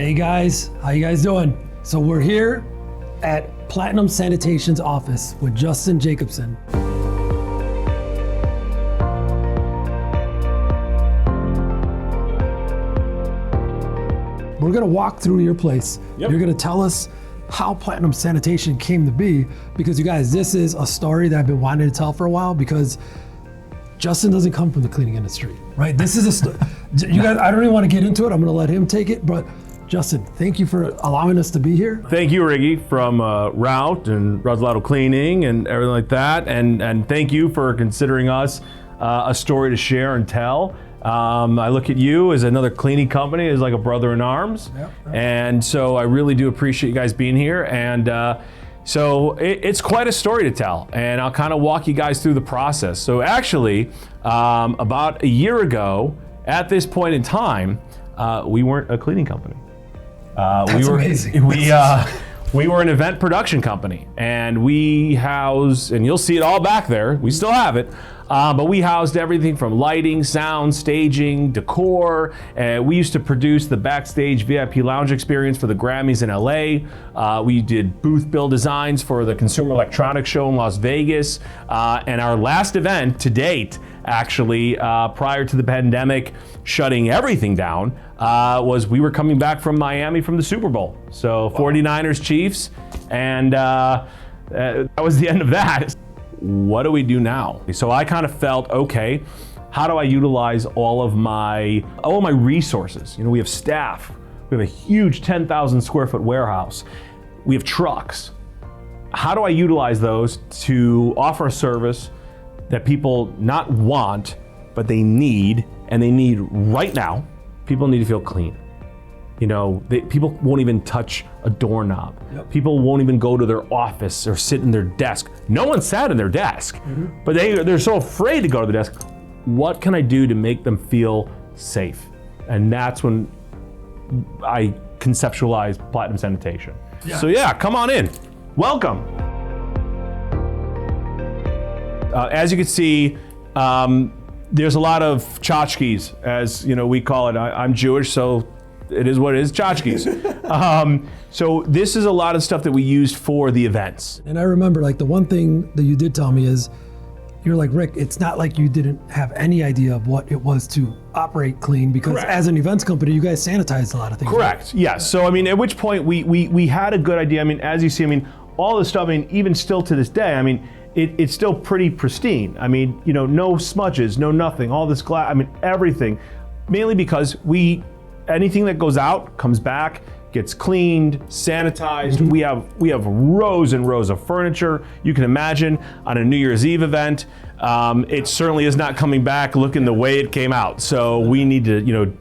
Hey guys, how you guys doing? So we're here at Platinum Sanitation's office with Justin Jacobson. We're gonna walk through your place. Yep. You're gonna tell us how Platinum Sanitation came to be, because you guys, this is a story that I've been wanting to tell for a while, because Justin doesn't come from the cleaning industry, right? This is a story. You guys, I don't even want to get into it. I'm gonna let him take it, but Justin, thank you for allowing us to be here. Thank you, Riggy, from Route and Rosalato Cleaning and everything like that. And thank you for considering us a story to share and tell. I look at you as another cleaning company, as like a brother in arms. Yep. And so I really do appreciate you guys being here. And so it's quite a story to tell. And I'll kind of walk you guys through the process. So actually, about a year ago, at this point in time, we weren't a cleaning company. That's amazing. We were an event production company, and we house, and you'll see it all back there, we still have it, but we housed everything from lighting, sound, staging, decor. We used to produce the backstage VIP lounge experience for the Grammys in LA. We did booth bill designs for the Consumer Electronics Show in Las Vegas. And our last event to date, actually, prior to the pandemic shutting everything down, was we were coming back from Miami from the Super Bowl. So 49ers Chiefs, and that was the end of that. What do we do now? So I kind of felt, okay, how do I utilize all of my resources? You know, we have staff, we have a huge 10,000 square foot warehouse, we have trucks. How do I utilize those to offer a service that people not want, but they need, and they need right now? People need to feel clean. You know, people won't even touch a doorknob. Yep. People won't even go to their office or sit in their desk. No one sat in their desk, but they're so afraid to go to the desk. What can I do to make them feel safe? And that's when I conceptualized Platinum Sanitation. Yeah. So yeah, come on in. Welcome. As you can see, there's a lot of tchotchkes, as you know, we call it. I'm Jewish, so it is what it is, tchotchkes. So this is a lot of stuff that we used for the events. And I remember, like, the one thing that you did tell me is, you're like, Rick, it's not like you didn't have any idea of what it was to operate clean, because Correct. As an events company, you guys sanitized a lot of things. Correct, yes. So I mean, at which point we had a good idea. I mean, as you see, I mean, all this stuff, I mean, even still to this day, I mean, it's still pretty pristine. I mean, you know, no smudges, no nothing, all this glass, I mean, everything. Mainly because anything that goes out comes back, gets cleaned, sanitized. We have rows and rows of furniture. You can imagine on a New Year's Eve event, it certainly is not coming back looking the way it came out. So we need to, you know,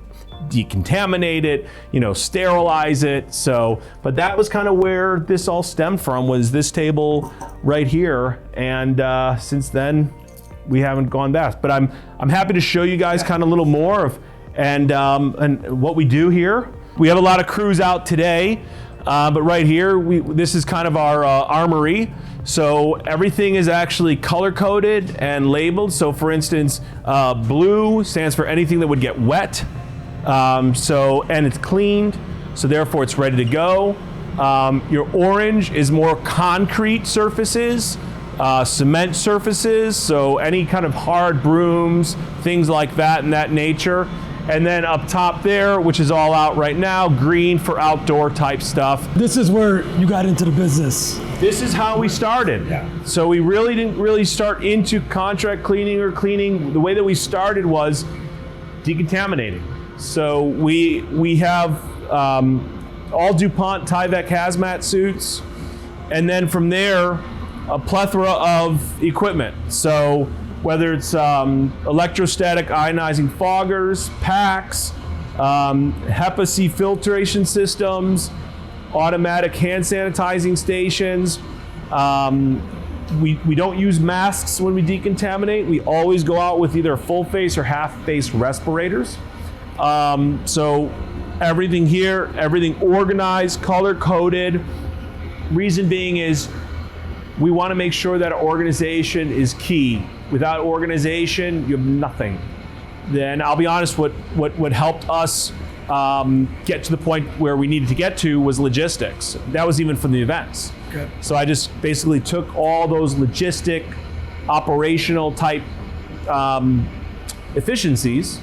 decontaminate it, you know, sterilize it. So, but that was kind of where this all stemmed from, was this table right here. And since then, we haven't gone back. But I'm happy to show you guys kind of a little more of and what we do here. We have a lot of crews out today, but right here, this is kind of our armory. So everything is actually color coded and labeled. So for instance, blue stands for anything that would get wet. And it's cleaned, so therefore it's ready to go. Your orange is more concrete surfaces, cement surfaces, so any kind of hard brooms, things like that in that nature. And then up top there, which is all out right now, green for outdoor type stuff. This is where you got into the business. This is how we started. Yeah. So we really didn't really start into contract cleaning or cleaning. The way that we started was decontaminating. So we have all DuPont Tyvek hazmat suits, and then from there, a plethora of equipment. So whether it's electrostatic ionizing foggers, packs, HEPA C filtration systems, automatic hand sanitizing stations. We don't use masks when we decontaminate. We always go out with either full face or half face respirators. So everything here, everything organized, color coded. Reason being is we want to make sure that organization is key. Without organization, you have nothing. Then I'll be honest, what helped us get to the point where we needed to get to was logistics. That was even from the events. Okay. So I just basically took all those logistic, operational type efficiencies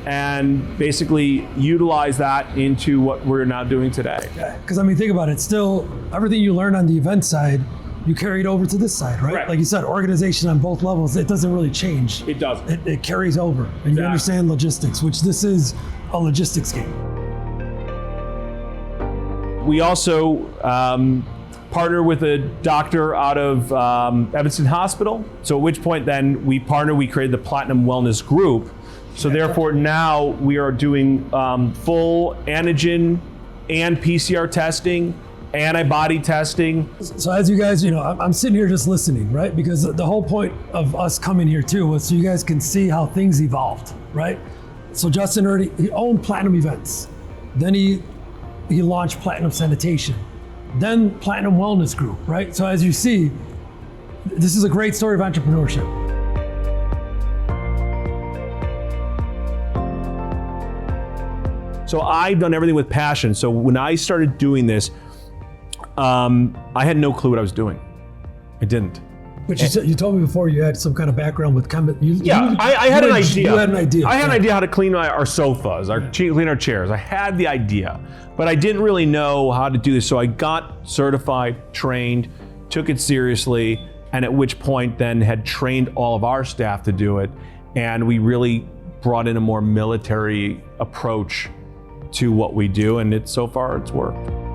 and basically utilize that into what we're now doing today. Because I mean, think about it. Still, everything you learn on the event side, you carry it over to this side, right? Correct. Like you said, organization on both levels, it doesn't really change. It doesn't. It carries over, and you understand logistics, which this is a logistics game. We also partner with a doctor out of Evanston Hospital. So at which point then we created the Platinum Wellness Group. So therefore now we are doing full antigen and PCR testing, antibody testing. So as you guys, I'm sitting here just listening, right? Because the whole point of us coming here too was so you guys can see how things evolved, right? So Justin he owned Platinum Events. Then he launched Platinum Sanitation. Then Platinum Wellness Group, right? So as you see, this is a great story of entrepreneurship. So I've done everything with passion. So when I started doing this, I had no clue what I was doing. I didn't. But you told me before you had some kind of background with I had an idea. You had an idea. I had an idea how to clean our sofas, clean our chairs. I had the idea, but I didn't really know how to do this. So I got certified, trained, took it seriously, and at which point then had trained all of our staff to do it. And we really brought in a more military approach to what we do, and so far it's worked.